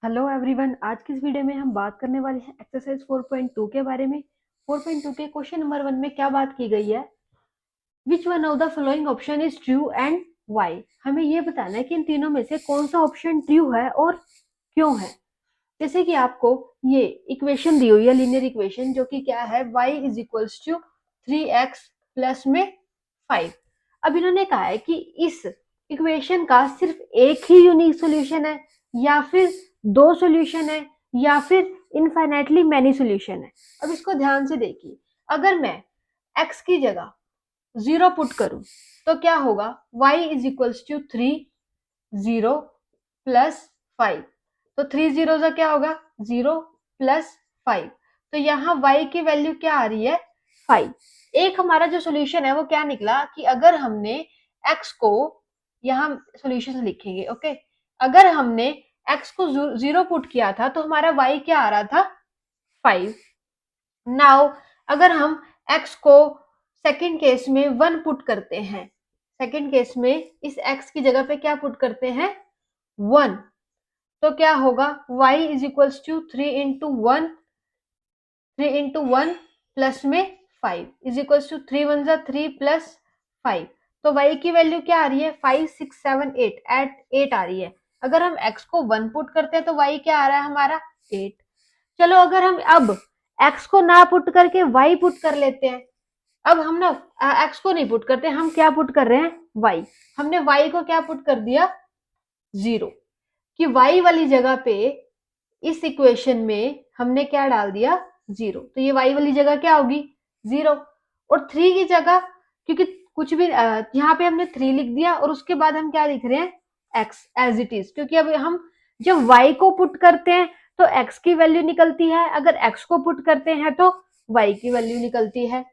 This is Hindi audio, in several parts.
हेलो एवरीवन, आज की इस वीडियो में हम बात करने वाले हैं एक्सरसाइज 4.2 के बारे में। 4.2 के क्वेश्चन नंबर 1 में क्या बात की गई है? Which one of the following option is true and why. हमें ये बताना है कि इन तीनों में से कौन सा ऑप्शन ट्रू है और क्यों है। जैसे कि आपको ये इक्वेशन दी हुई है, लीनियर इक्वेशन, जो कि क्या है, y is equals to 3x plus में 5। अब इन्होंने कहा है कि इस इक्वेशन का सिर्फ एक ही यूनिक सॉल्यूशन है, या फिर दो सॉल्यूशन है, या फिर इनफाइनाइटली मैनी सॉल्यूशन है। अब इसको ध्यान से देखिए, अगर मैं x की जगह 0 पुट करूं तो क्या होगा, y is equals to 3 0 plus 5। तो 3 जीरो का क्या होगा, 0 प्लस 5। तो यहाँ y की वैल्यू क्या आ रही है, 5। एक हमारा जो सोल्यूशन है वो क्या निकला कि अगर हमने x को, यहाँ सोल्यूशन लिखेंगे, ओके, अगर हमने x को 0 पुट किया था तो हमारा y क्या आ रहा था, 5। नाउ अगर हम x को सेकंड केस में 1 पुट करते हैं, सेकंड केस में इस x की जगह पे क्या पुट करते हैं, 1, तो क्या होगा, y is equals to 3 into one plus में 5 इज इक्वल्स टू 3 × 1 = 3 प्लस 5। तो y की वैल्यू क्या आ रही है, 5 6 7 8 8 आ रही है। अगर हम x को 1 पुट करते हैं तो y क्या आ रहा है हमारा, 8। चलो अगर हम अब x को ना पुट करके y पुट कर लेते हैं। अब हम ना x को नहीं पुट करते, हम क्या पुट कर रहे हैं, y। हमने y को क्या पुट कर दिया, 0, कि y वाली जगह पे इस इक्वेशन में हमने क्या डाल दिया, 0। तो ये y वाली जगह क्या होगी, 0। और 3 की जगह, क्योंकि कुछ भी यहाँ पे हमने 3 लिख दिया और उसके बाद हम क्या लिख रहे हैं, x एज इट इज, क्योंकि अब हम जब y को पुट करते हैं तो x की वैल्यू निकलती है, अगर x को पुट करते हैं तो y की वैल्यू निकलती है।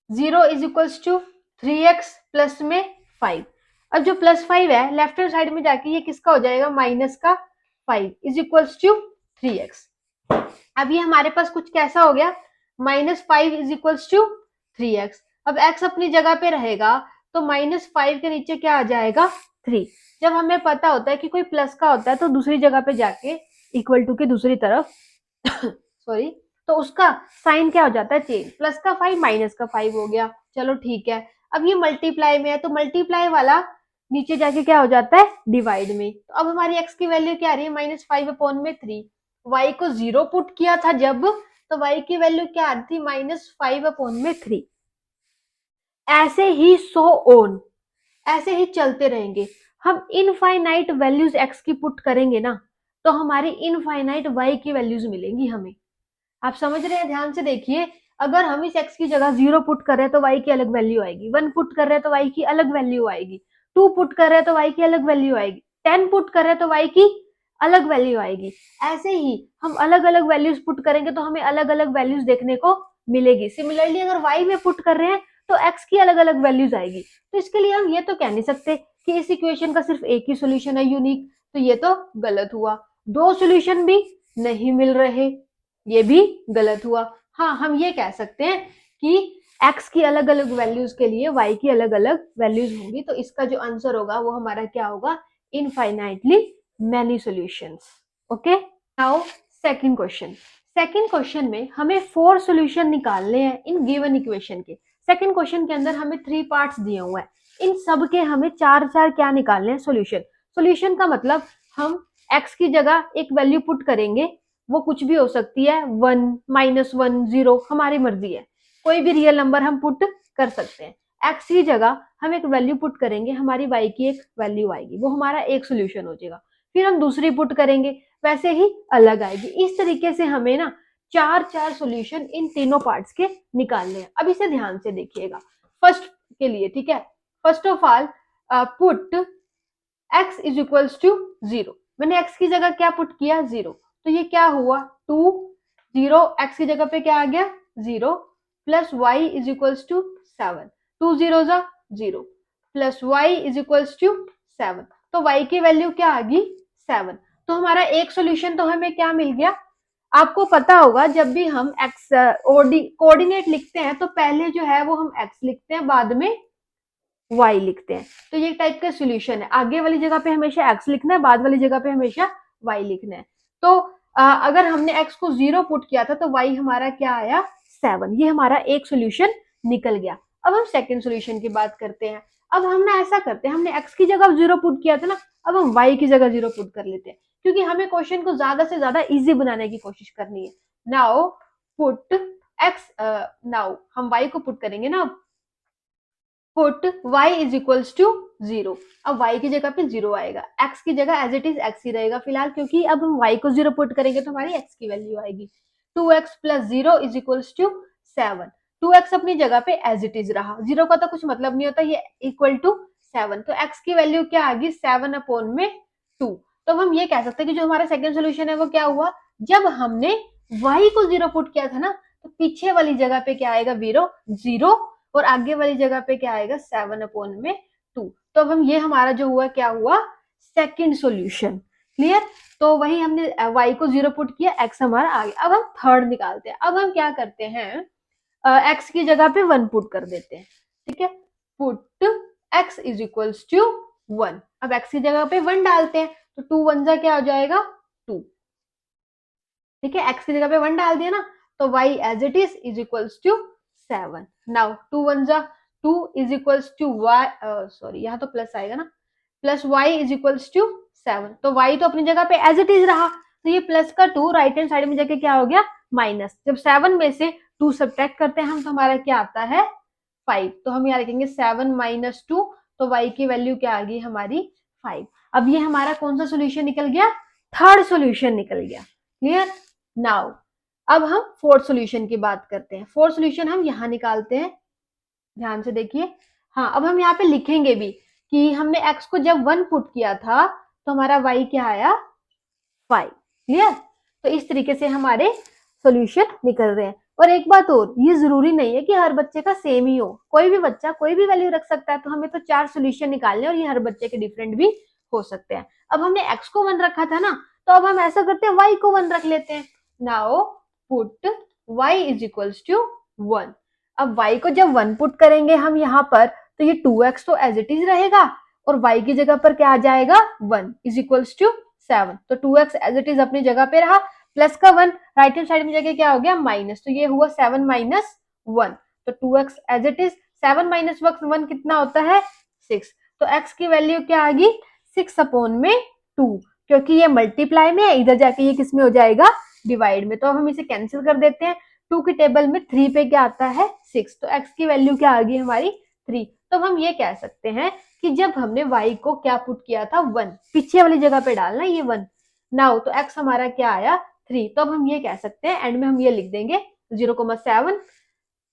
0 is equals to 3x plus में 5। अब जो प्लस 5 है लेफ्ट हैंड साइड में जाके ये किसका हो जाएगा, माइनस का 5 इज इक्वल्स टू 3x। अब ये हमारे पास कुछ कैसा हो गया, -5 इज इक्वल्स टू 3x। अब x अपनी जगह पे रहेगा तो -5 के नीचे क्या आ जाएगा, 3। जब हमें पता होता है कि कोई प्लस का होता है तो दूसरी जगह पे जाके इक्वल टू के दूसरी तरफ सॉरी, तो उसका साइन क्या हो जाता है, चेंज। प्लस का 5 माइनस का 5 हो गया, चलो ठीक है। अब ये मल्टीप्लाई में है तो मल्टीप्लाई वाला नीचे जाके क्या हो जाता है, डिवाइड में। तो अब हमारी x की वैल्यू क्या आ रही है, -5/3। y को 0 पुट किया था जब, तो y की वैल्यू क्या आ रही थी, -5/3। ऐसे ही सो ऑन, ऐसे ही चलते रहेंगे। हम इनफाइनाइट वैल्यूज x की पुट करेंगे ना, तो हमारी इनफाइनाइट y की वैल्यूज मिलेंगी हमें। आप समझ रहे हैं, ध्यान से देखिए। अगर हम इस x की जगह 0 पुट कर रहे हैं तो y की अलग वैल्यू आएगी, 1 पुट कर रहे हैं तो y की अलग वैल्यू आएगी, 2 पुट कर रहे हैं तो y की अलग वैल्यू आएगी, 10 पुट कर रहे हैं तो y की अलग वैल्यू आएगी। ऐसे ही हम अलग अलग वैल्यूज पुट करेंगे तो हमें अलग अलग वैल्यूज देखने को मिलेगी। सिमिलरली अगर y में पुट कर रहे हैं तो x की अलग अलग वैल्यूज आएगी। तो इसके लिए हम ये तो कह नहीं सकते कि इस इक्वेशन का सिर्फ एक ही सोल्यूशन है यूनिक, तो ये तो गलत हुआ। दो सोल्यूशन भी नहीं मिल रहे, ये भी गलत हुआ। हाँ, हम ये कह सकते हैं कि x की अलग अलग वैल्यूज के लिए y की अलग अलग वैल्यूज होंगी, तो इसका जो आंसर होगा वो हमारा क्या होगा, infinitely many solutions. Okay, now second question. Second question में हमें 4 सॉल्यूशन निकालने हैं इन गिवन इक्वेशन के। सेकंड क्वेश्चन के अंदर हमें 3 पार्ट्स दिए हुए हैं, इन सब के हमें चार चार क्या निकालने हैं, सॉल्यूशन। सॉल्यूशन का मतलब हम x की जगह एक वैल्यू पुट करेंगे, वो कुछ भी हो सकती है, 1 -1 0, हमारी मर्जी है, कोई भी रियल नंबर हम पुट कर सकते हैं। x की जगह हम एक वैल्यू पुट करेंगे, हमारी y की एक वैल्यू आएगी, वो हमारा एक सोल्यूशन हो जाएगा। फिर हम दूसरी पुट करेंगे, वैसे ही अलग आएगी। इस तरीके से हमें ना चार चार सोल्यूशन इन तीनों पार्ट्स के निकालने हैं। अब इसे ध्यान से देखिएगा फर्स्ट के लिए, ठीक है। First of all put x is equals to 0। मैंने x की जगह क्या पुट किया, 0। तो ये क्या हुआ, 2 0, x की जगह पे क्या आ गया, 0 plus y is equals to 7। 2 0 जा 0 plus y is equals to 7। तो y की वैल्यू क्या आ गई, 7। तो हमारा एक सॉल्यूशन तो हमें क्या मिल गया। आपको पता होगा जब भी हम x कोऑर्डिनेट लिखते हैं तो पहले जो है वो हम x लिखते हैं, बाद में y लिखते हैं। तो ये टाइप का सॉल्यूशन है, आगे वाली जगह पे हमेशा x लिखना है, बाद वाली जगह पे हमेशा y लिखना है। तो अगर हमने x को 0 पुट किया था तो y हमारा क्या आया 7। ये हमारा एक सोल्यूशन निकल गया। अब हम सेकंड सोल्यूशन की बात करते हैं। अब हम ना ऐसा करते हैं, हमने x की जगह 0 पुट किया था ना, अब हम y की जगह 0 पुट कर लेते हैं, क्योंकि हमें क्वेश्चन को ज्यादा से ज्यादा इजी बनाने की कोशिश करनी है। नाउ पुट x, नाउ हम y को पुट करेंगे ना, put y is equals to 0। अब y की जगह पे 0 आएगा, x की जगह एज इट इज x ही रहेगा फिलहाल, क्योंकि अब हम y को 0 पुट करेंगे तो हमारी x की वैल्यू आएगी। 2x plus 0 is equals to 7। 2x अपनी जगह पे एज इट इज रहा, 0 का तो कुछ मतलब नहीं होता, ये इक्वल टू 7। तो x की वैल्यू क्या आ गई 7 अपॉन में 2। तो हम ये कह सकते हैं कि जो हमारा सेकंड सोल्यूशन है वो क्या हुआ, जब हमने y को 0 पुट किया था ना, तो पीछे वाली जगह पे क्या आएगा 0 और आगे वाली जगह पे क्या आएगा 7 अपॉन में 2। तो अब हम ये हमारा जो हुआ क्या हुआ सेकंड सॉल्यूशन। क्लियर। तो वही हमने y को 0 पुट किया, x हमारा आ गया। अब हम थर्ड निकालते हैं। अब हम क्या करते हैं, x की जगह पे 1 पुट कर देते हैं। ठीक है, put x is equals to 1। अब x की जगह पे 1 डालते हैं तो 2 1 जा क्या हो जाएगा 2। ठीक है, x की जगह पे 1 डाल दिया ना, तो y as it is equals to 7। Now 2 1 जा 2 is equals to y, sorry यहाँ तो प्लस आएगा ना, plus y is equals to 7। तो y तो अपनी जगह पे एज इट इज रहा, तो ये प्लस का 2 राइट हैंड साइड में जाके क्या हो गया माइनस। जब 7 में से 2 सब्ट्रैक्ट करते हैं हम तो हमारा क्या आता है 5। तो हम यहाँ लिखेंगे 7 माइनस 2, तो y की वैल्यू क्या आ गई हमारी 5। अब ये हमारा कौन सा सोल्यूशन निकल गया, थर्ड सोल्यूशन निकल गया। क्लियर। नाउ अब हम फोर्थ सोल्यूशन की बात करते हैं। फोर्थ सोल्यूशन हम यहाँ निकालते हैं, ध्यान से देखिए। हाँ, अब हम यहाँ पे लिखेंगे भी कि हमने x को जब 1 पुट किया था तो हमारा y क्या आया 5। क्लियर। तो इस तरीके से हमारे सॉल्यूशन निकल रहे हैं। और एक बात और, ये जरूरी नहीं है कि हर बच्चे का सेम ही हो, कोई भी बच्चा कोई भी वैल्यू रख सकता है। तो हमें तो 4 सॉल्यूशन निकालने और ये हर बच्चे के डिफरेंट भी हो सकते हैं। अब हमने x को 1 रखा था ना, तो अब हम ऐसा करते हैं y को 1 रख लेते हैं। Now put y is equals to 1। अब y को जब 1 पुट करेंगे हम यहाँ पर, तो ये 2x तो एज इट इज रहेगा और y की जगह पर क्या आ जाएगा 1 इज इक्वल्स टू 7। तो 2x एज इट इज अपनी जगह पे रहा, प्लस का 1 राइट हैंड साइड में जाके क्या हो गया माइनस। तो ये हुआ 7 माइनस 1। तो 2x as it is, 7 minus 1 कितना होता है 6। तो x की वैल्यू क्या आ गई 6 अपॉन में 2, क्योंकि ये मल्टीप्लाई में है, इधर जाके ये किस में हो जाएगा डिवाइड में। तो अब हम इसे कैंसिल कर देते हैं। 2 की टेबल में 3 पे क्या आता है 6, तो x की वैल्यू क्या आ गई हमारी 3। तो हम ये कह सकते हैं कि जब हमने y को क्या पुट किया था 1, पीछे वाली जगह पे डालना ये 1। नाउ तो x हमारा क्या आया 3। तो अब हम ये कह सकते हैं, एंड में हम ये लिख देंगे 0,7,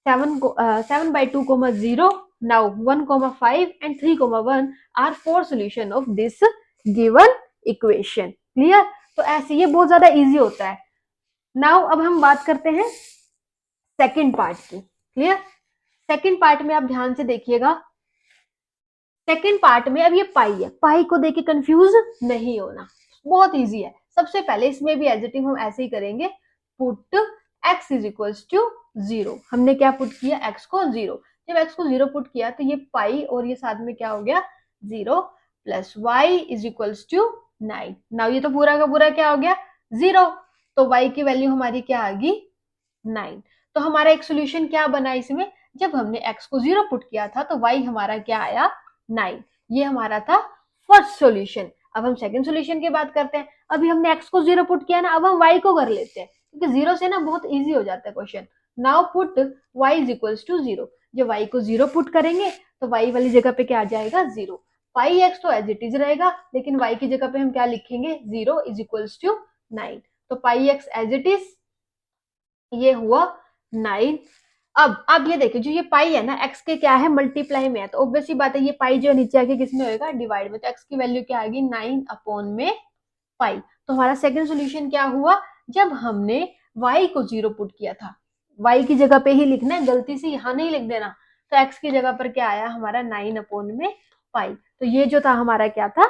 7 by 2, 0, now 1, 5 and 3, 1 are 4 solution of this given equation. Clear. तो ऐसे ये बहुत ज्यादा इजी होता है। नाउ अब हम बात करते हैं सेकंड पार्ट की। क्लियर। सेकंड पार्ट में आप ध्यान से देखिएगा। सेकंड पार्ट में अब ये पाई है, पाई को देख के कंफ्यूज नहीं होना, बहुत इजी है। सबसे पहले इसमें भी एडिटिव हम ऐसे ही करेंगे, put x is equals to 0। हमने क्या पुट किया x को 0। जब x को 0 पुट किया तो ये पाई और ये साथ में क्या हो गया 0 plus y is equals to 9। Now ये तो पूरा का पूरा क्या हो गया 0, तो y की वैल्यू हमारी क्या आ गई 9। तो हमारा एक सोल्यूशन क्या बना इसमें, जब हमने x को 0 पुट किया था तो y हमारा क्या आया 9। ये हमारा था फर्स्ट सॉल्यूशन। अब हम सेकंड सॉल्यूशन की बात करते हैं। अभी हमने x को 0 पुट किया ना, अब हम y को कर लेते हैं, क्योंकि 0 से ना बहुत इजी हो जाता है question. Now put y is equals to 0। जब y को 0 पुट करेंगे तो y वाली जगह पे क्या आ जाएगा 0। पाई x तो एज इट इज रहेगा, लेकिन y की जगह पे हम क्या लिखेंगे 0 इज इक्वल्स टू 9। तो pi x as it is, ये हुआ 9। अब ये देखिए, जो ये पाई है ना x के क्या है मल्टीप्लाई में है, तो ऑब्वियसली बात है ये पाई जो नीचे आके किसमें होएगा डिवाइड में। तो x की वैल्यू क्या आ गई 9 अपॉन में पाई। तो हमारा सेकंड सॉल्यूशन क्या हुआ, जब हमने y को 0 पुट किया था, y की जगह पे ही लिखना है, गलती से यहाँ नहीं लिख देना। तो x की जगह पर क्या आया हमारा 9 अपॉन में पाई। तो ये जो था हमारा क्या था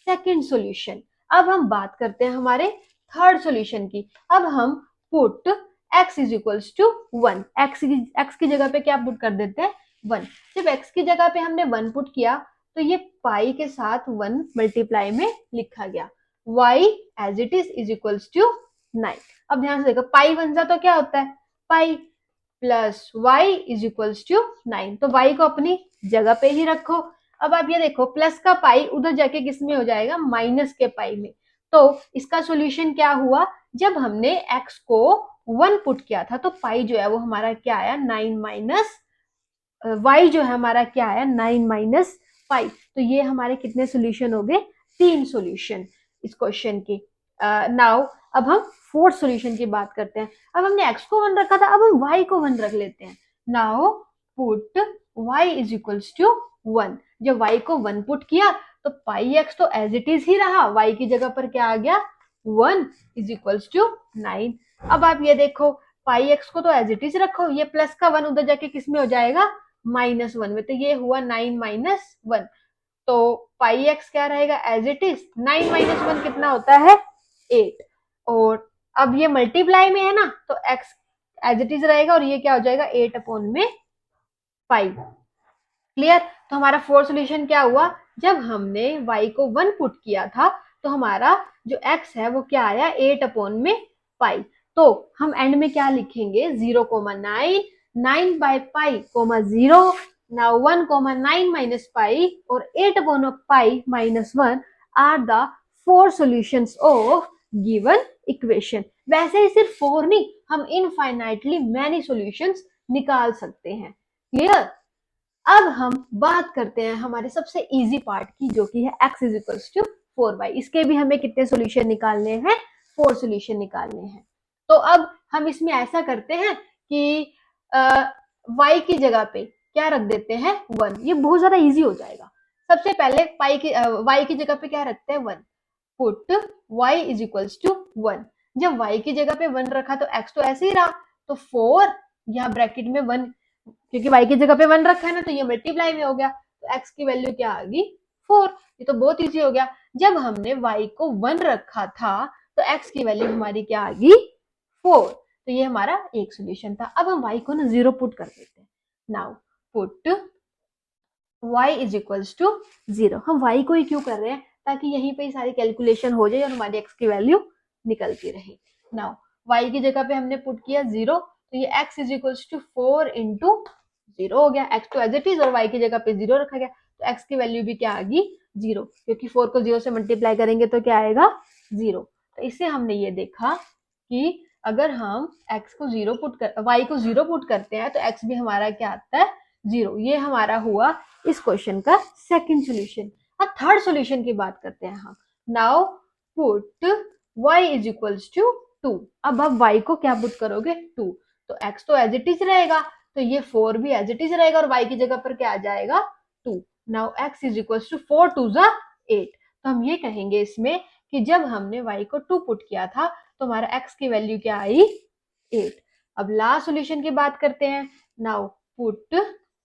सेकंड सॉल्यूशन। अब हम बात करते हैं हमारे थर्ड सॉल्यूशन की। अब हम put x is equals to 1, x की जगह पे क्या पुट कर देते हैं 1। जब x की जगह पे हमने 1 पुट किया तो ये पाई के साथ 1 मल्टीप्लाई में लिखा गया। y as it is equals to 9। अब ध्यान से देखो, पाई बन जा तो क्या होता है, pi plus y is equals to 9। तो y को अपनी जगह पे ही रखो। अब आप ये देखो, प्लस का पाई उधर जाके किस में हो जाएगा, माइनस के पाई में। तो इसका सॉल्यूशन क्या हुआ, जब हमने x को 1 पुट किया था तो पाई जो है वो हमारा क्या आया, 9 माइनस, y जो है हमारा क्या आया, 9 माइनस पाई। तो ये हमारे कितने सॉल्यूशन हो गए, 3 सॉल्यूशन इस क्वेश्चन के। नाउ अब हम फोर्थ सॉल्यूशन की बात करते हैं। अब हमने x को 1 रखा था, अब हम y को 1 रख लेते हैं। Now put y is equals to 1। जब y को 1 पुट किया तो पाई x तो एज इट इज ही रहा, y की जगह पर क्या आ गया, 1 इज इक्वल्स टू 9। अब आप ये देखो, पाई एक्स को तो एज इट इज रखो, ये प्लस का 1 उधर जाके किस में हो जाएगा, -1 में। तो ये हुआ 9 माइनस 1। तो पाई एक्स क्या रहेगा, एज इट इज 9 माइनस 1 कितना होता है, 8। और अब ये मल्टीप्लाई में है ना, तो एक्स एज इट इज रहेगा और ये क्या हो जाएगा, 8 अपॉन में 5। क्लियर। तो हमारा फोर्थ सॉल्यूशन क्या हुआ, जब हमने y को 1 पुट किया था तो हमारा जो x है वो क्या आया, 8 अपॉन में पाई। तो हम एंड में क्या लिखेंगे, 0,9, 9 by pi, 0, now 1,9 minus pi और 8 upon pi minus 1 are the 4 solutions of given equation. वैसे ही सिर्फ 4 नहीं, हम इनफाइनाइटली मैनी सॉल्यूशंस निकाल सकते हैं। क्लियर। अब हम बात करते हैं हमारे सबसे इजी पार्ट की, जो कि है x is equals to 4y। इसके भी हमें कितने सॉल्यूशन निकालने हैं, 4 सॉल्यूशन निकालने हैं। तो अब हम इसमें ऐसा करते हैं कि y की जगह पे क्या रख देते हैं, 1। ये बहुत ज्यादा इजी हो जाएगा। सबसे पहले y की जगह पे क्या रखते हैं, 1। Put y is equals to 1। जब y की जगह पे 1 रखा तो x तो ऐसे ही रहा, तो 4 यहाँ ब्रैकेट में 1, क्योंकि y की जगह पे 1 रखा है ना, तो ये मल्टीप्लाई में हो गया, तो x की वैल्यू क्या आ गई, 4। ये तो बहुत इजी हो गया। जब हमने y को 1 रखा था तो x की वैल्यू हमारी क्या आ गई, 4। तो ये हमारा एक सोल्यूशन था। अब हम y को ना 0 पुट कर देते हैं। Now put y is equals to 0। हम y को ही क्यों कर रहे हैं, ताकि यहीं पे ही सारी कैलकुलेशन हो जाए और हमारी x की वैल्यू निकलती रहे। नाउ y की जगह पे हमने पुट किया 0, तो ये x is equals to 4 into 0 हो गया। x तो एज इट इज और y की जगह पे 0 रखा गया, तो x की वैल्यू भी क्या आ गई, 0, क्योंकि 4 को 0 से मल्टीप्लाई करेंगे तो क्या आएगा, 0। तो इससे हमने ये देखा कि अगर हम x को 0 पुट कर, y को 0 पुट करते हैं तो x भी हमारा क्या आता है, 0। ये हमारा हुआ इस क्वेश्चन का सेकंड सॉल्यूशन। अब थर्ड सॉल्यूशन की बात करते हैं हम। Now put y is equals to 2। अब आप y को क्या पुट करोगे, 2। तो x तो एज इट इज रहेगा, तो ये 4 भी एज इट इज रहेगा और y की जगह पर क्या आ जाएगा, 2। Now x is equals to 4 2 जा 8। तो हम ये कहेंगे इसमें कि जब हमने y को 2 पुट किया था तो हमारा x की वैल्यू क्या आई, 8। अब लास्ट सॉल्यूशन की बात करते हैं। Now put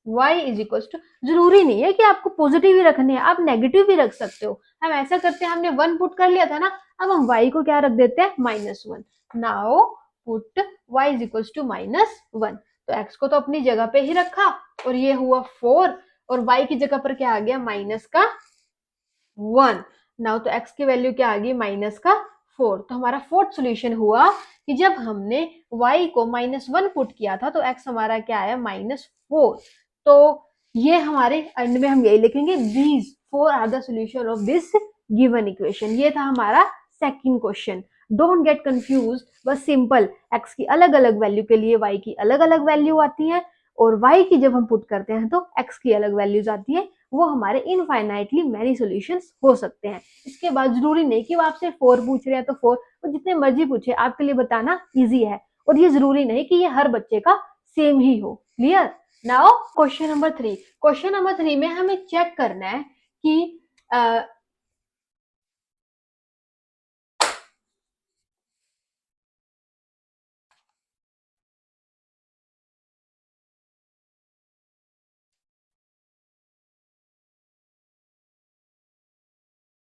y is equal to, जरूरी नहीं है कि आपको पॉजिटिव ही रखने हैं, आप नेगेटिव भी रख सकते हो। हम ऐसा करते हैं, हमने 1 पुट कर लिया था ना, अब हम y को क्या रख देते हैं, -1। Now put y is equal to -1। तो x को तो अपनी जगह पे ही रखा और ये हुआ 4 और y की जगह पर क्या आ गया, -1। नाउ तो x की वैल्यू क्या आ गई, -4। तो हमारा फोर्थ सॉल्यूशन हुआ कि जब हमने y को -1 पुट किया था तो x हमारा क्या आया, -4। तो ये हमारे एंड में हम यही लिखेंगे, these 4 are the solution of this given equation. ये था हमारा second question. Don't get confuse, बस सिंपल x की अलग अलग वैल्यू के लिए y की अलग अलग वैल्यू आती है और y की जब हम पुट करते हैं तो x की अलग वैल्यूज आती है। वो हमारे इनफाइनाइटली मैनी सॉल्यूशंस हो सकते हैं। इसके बाद जरूरी नहीं कि वो आपसे 4 पूछ रहे हैं तो 4, वो जितने मर्जी पूछे, आपके लिए बताना इजी है और ये जरूरी नहीं कि ये हर बच्चे का सेम ही हो। Clear. Now question number 3। Question number 3 में हमें चेक करना है कि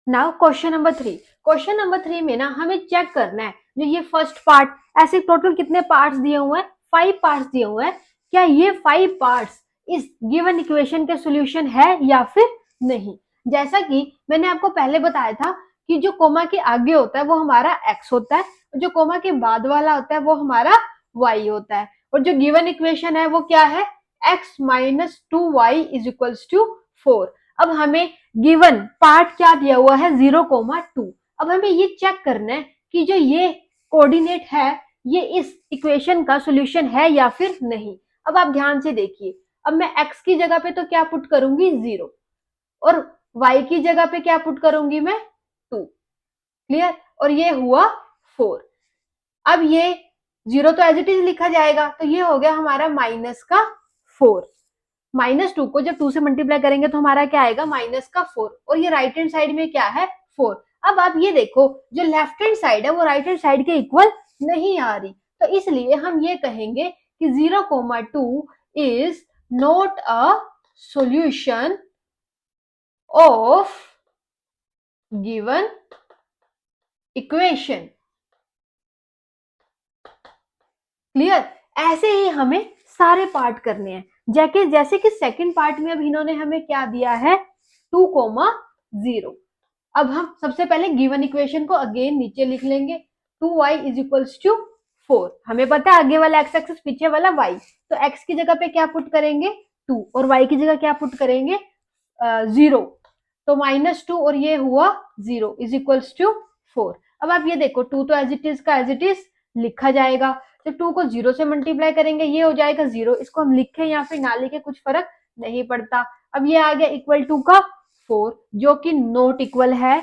now question number 3। Question number 3 में ना हमें चेक करना है, जो ये फर्स्ट पार्ट, ऐसे टोटल कितने पार्ट्स दिए हुए हैं, 5 पार्ट्स दिए हुए हैं। क्या ये 5 पार्ट्स इस गिवन इक्वेशन के सॉल्यूशन है या फिर नहीं। जैसा कि मैंने आपको पहले बताया था कि जो कोमा के आगे होता है वो हमारा x होता है, और जो कोमा के बाद वाला होता है वो हमारा y होता है। और जो गिवन इक्वेशन है वो क्या है, x minus 2y is equals to 4। अब हमें गिवन पार्ट क्या दिया हुआ है, 0,2। अब हमें ये चेक करना है कि जो ये कोऑर्डिनेट है ये इस इक्वेशन का सॉल्यूशन है या फिर नहीं। अब आप ध्यान से देखिए, अब मैं x की जगह पे तो क्या पुट करूंगी, 0, और y की जगह पे क्या पुट करूंगी मैं, 2। क्लियर, और ये हुआ 4। अब ये 0 तो एज इट इज लिखा जाएगा, तो ये हो गया हमारा माइनस का 4। -2 को जब 2 से मल्टीप्लाई करेंगे तो हमारा क्या आएगा, माइनस का 4, और ये राइट हैंड साइड में क्या है, 4। अब आप ये देखो, जो लेफ्ट हैंड साइड है वो राइट हैंड साइड के इक्वल नहीं आ रही, तो इसलिए हम ये कहेंगे कि 0,2 is not a solution of given equation. Clear, ऐसे ही हमें सारे पार्ट करने हैं। जैसे कि सेकंड पार्ट में अब इन्होंने हमें क्या दिया है, 2,0। अब हम सबसे पहले गिवन इक्वेशन को अगेन नीचे लिख लेंगे, 2y इज इक्वल्स टू 4। हमें पता है आगे वाला x एक्सिस पीछे वाला y, तो x की जगह पे क्या पुट करेंगे, 2, और y की जगह क्या पुट करेंगे, 0। तो -2 और ये हुआ 0 इज इक्वल्स टू 4। अब आप ये देखो, 2 तो एज इट इज का एज इट इज लिखा जाएगा। जब 2 को 0 से मल्टीप्लाई करेंगे ये हो जाएगा 0, इसको हम लिखें या फिर ना लिखे कुछ फर्क नहीं पड़ता। अब ये आ गया इक्वल टू का 4, जो कि नॉट इक्वल है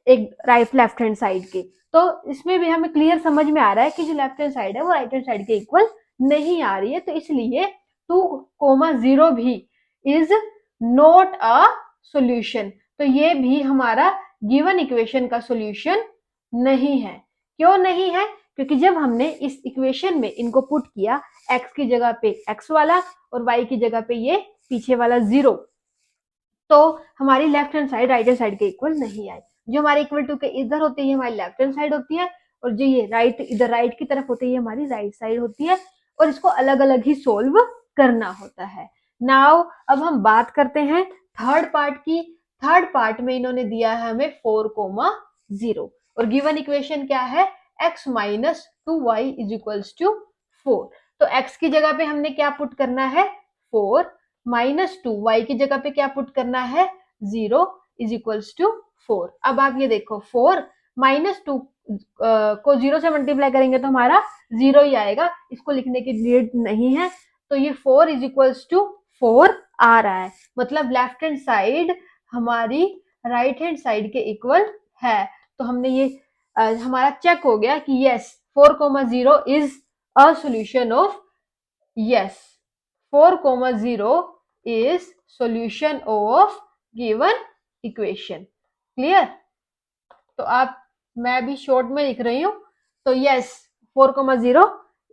एक राइट लेफ्ट हैंड साइड के। तो इसमें भी हमें क्लियर समझ में आ रहा है कि जो लेफ्ट हैंड साइड है वो राइट हैंड साइड के इक्वल नहीं आ रही है, तो इसलिए 2,0 भी इज नॉट अ सॉल्यूशन। तो ये भी हमारा गिवन इक्वेशन का सॉल्यूशन नहीं है। क्यों नहीं है, क्योंकि जब हमने इस इक्वेशन में इनको पुट किया, x की जगह पे x वाला और y की जगह पे ये पीछे वाला 0, तो हमारी left hand side right hand side के इक्वल नहीं आई। जो हमारे इक्वल टू के इधर होते हैं हमारी लेफ्ट हैंड साइड होती है, और जो ये राइट इधर राइट की तरफ होती है हमारी राइट साइड होती है, और इसको अलग अलग ही सोल्व करना होता है। नाउ अब हम बात करते हैं थर्ड पार्ट की। थर्ड पार्ट में इन्होंने दिया है हमें 4,0, और गिवन इक्वेशन क्या है, x minus 2y is equals to 4। तो x की जगह पे हमने क्या पुट करना है, 4, -2, y की जगह पे क्या पुट करना है, 0 इज इक्वल्स टू 4। अब आप ये देखो, 4 -2 को 0 से मल्टीप्लाई करेंगे तो हमारा 0 ही आएगा, इसको लिखने की नीड नहीं है। तो ये 4 इज इक्वल्स टू 4 आ रहा है, मतलब लेफ्ट हैंड साइड हमारी राइट हैंड साइड के इक्वल है। तो हमने ये हमारा चेक हो गया कि yes 4,0 is a solution of, yes 4,0 is solution of given equation। Clear, तो आप, मैं भी शॉर्ट में लिख रही हूं, तो yes 4,0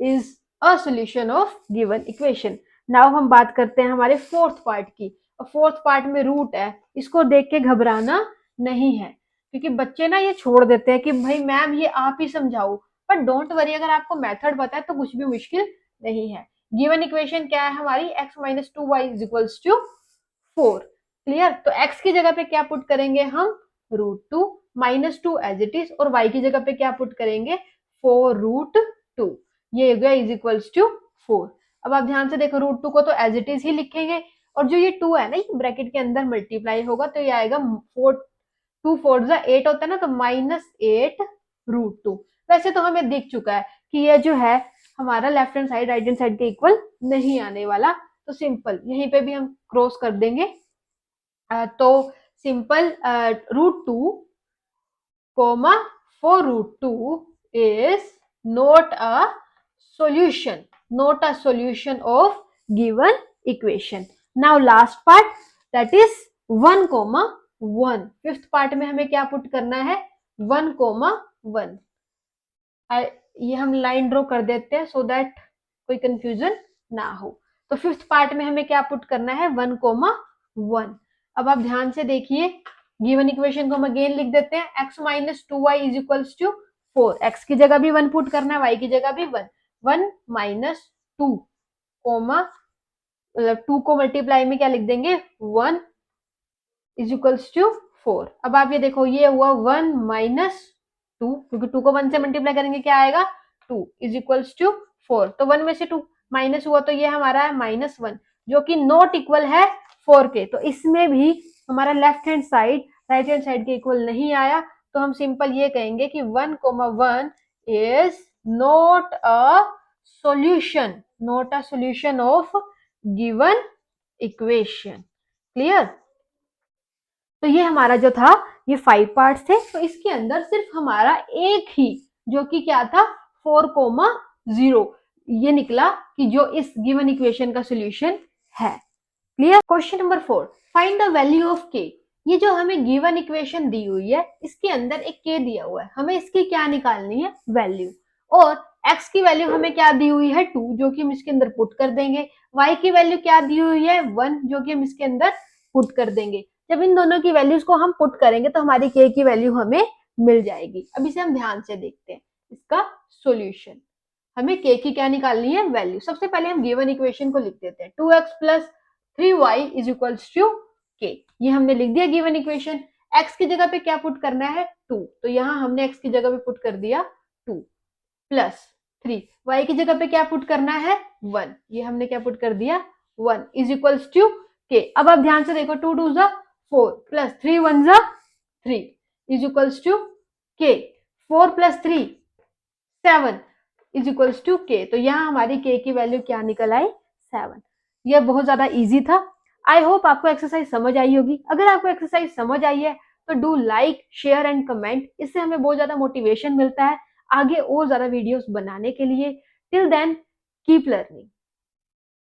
is a solution of given equation. Now हम बात करते हैं हमारे फोर्थ पार्ट की। और फोर्थ पार्ट में रूट है, इसको देख के घबराना नहीं है, क्योंकि बच्चे ना ये छोड़ देते हैं कि भाई मैम ये आप ही समझाओ, पर डोंट वरी, अगर आपको मेथड पता है तो कुछ भी मुश्किल नहीं है। गिवन इक्वेशन क्या है हमारी, x minus 2y is equals to 4। Clear, तो x की जगह पे क्या पुट करेंगे हम, √2, -2 एज इट इज, और y की जगह पे क्या पुट करेंगे, 4√2। ये हो गया इज इक्वल्स टू 4। अब आप ध्यान से देखो, √2 को तो एज इट इज ही लिखेंगे, और जो ये 2 है ना ये ब्रैकेट के अंदर मल्टीप्लाई होगा, तो ये आएगा 4, 2 4 8 होता है ना, तो -8√2। वैसे तो हमें दिख चुका है कि ये जो है हमारा left hand side right hand side के इक्वल नहीं आने वाला, तो सिंपल यहीं पे भी हम क्रॉस कर देंगे। तो simple √2, 4√2 is not a solution of given equation। Now last part, that is 1,1। Fifth part में हमें क्या पुट करना है, 1,1। ये हम लाइन ड्रॉ कर देते हैं सो दैट कोई कंफ्यूजन ना हो। तो फिफ्थ पार्ट में हमें क्या पुट करना है, 1,1। अब आप ध्यान से देखिए, गिवन इक्वेशन को हम अगेन लिख देते हैं, x minus 2y is equals to 4। x की जगह भी 1 पुट करना है, y की जगह भी 1। 1 माइनस 2 कोमा, मतलब 2 को मल्टीप्लाई में क्या लिख देंगे, 1 इज इक्वल्स टू 4। अब आप ये देखो, ये हुआ 1 माइनस 2, क्योंकि 2 को 1 से मल्टीप्लाई करेंगे क्या आएगा 2 इज इक्वल्स टू 4। तो 1 में से 2 माइनस हुआ तो ये हमारा है -1, जो कि नॉट इक्वल है 4 के। तो इसमें भी हमारा left hand side right hand side के इक्वल नहीं आया। तो हम सिंपल ये कहेंगे कि 1,1 is not a solution of given equation. Clear? तो ये हमारा जो था ये 5 पार्ट्स थे। तो इसके अंदर सिर्फ हमारा एक ही, जो कि क्या था 4,0 ये निकला कि जो इस गिवन इक्वेशन का सोल्यूशन है। Clear? Question number 4, find the value of के। ये जो हमें गिवन इक्वेशन दी हुई है, इसके अंदर एक के दिया हुआ है, हमें इसकी क्या निकालनी है वैल्यू। और x की वैल्यू हमें क्या दी हुई है 2, जो कि हम इसके अंदर पुट कर देंगे। y की वैल्यू क्या दी हुई है 1, जो कि हम इसके अंदर पुट कर देंगे। जब इन दोनों की वैल्यूज को हम पुट करेंगे तो हमारी k की वैल्यू हमें मिल जाएगी। अब इसे हम ध्यान से देखते हैं, इसका सोल्यूशन। हमें k की क्या निकालनी है वैल्यू। सबसे पहले हम गिवन इक्वेशन को लिख देते हैं, 2x plus 3y is equals to k। ये हमने लिख दिया गिवन इक्वेशन। x की जगह पे क्या पुट करना है 2, तो यहाँ हमने x की जगह पे पुट कर दिया 2 प्लस 3। y की जगह पे क्या पुट करना है 1, ये हमने क्या पुट कर दिया 1 इज इक्वल्स टू k। अब आप ध्यान से देखो, 2 2 जा 4 प्लस 3 1 जा 3 is equals to k। 4 plus 3 7 is equals to k। तो यहाँ हमारी k की वैल्यू क्या निकल आई 7। यह बहुत ज्यादा इजी था। आई होप आपको एक्सरसाइज समझ आई होगी। अगर आपको एक्सरसाइज समझ आई है तो do like share and comment, इससे हमें बहुत ज्यादा मोटिवेशन मिलता है आगे और ज्यादा वीडियोस बनाने के लिए। Till then keep learning.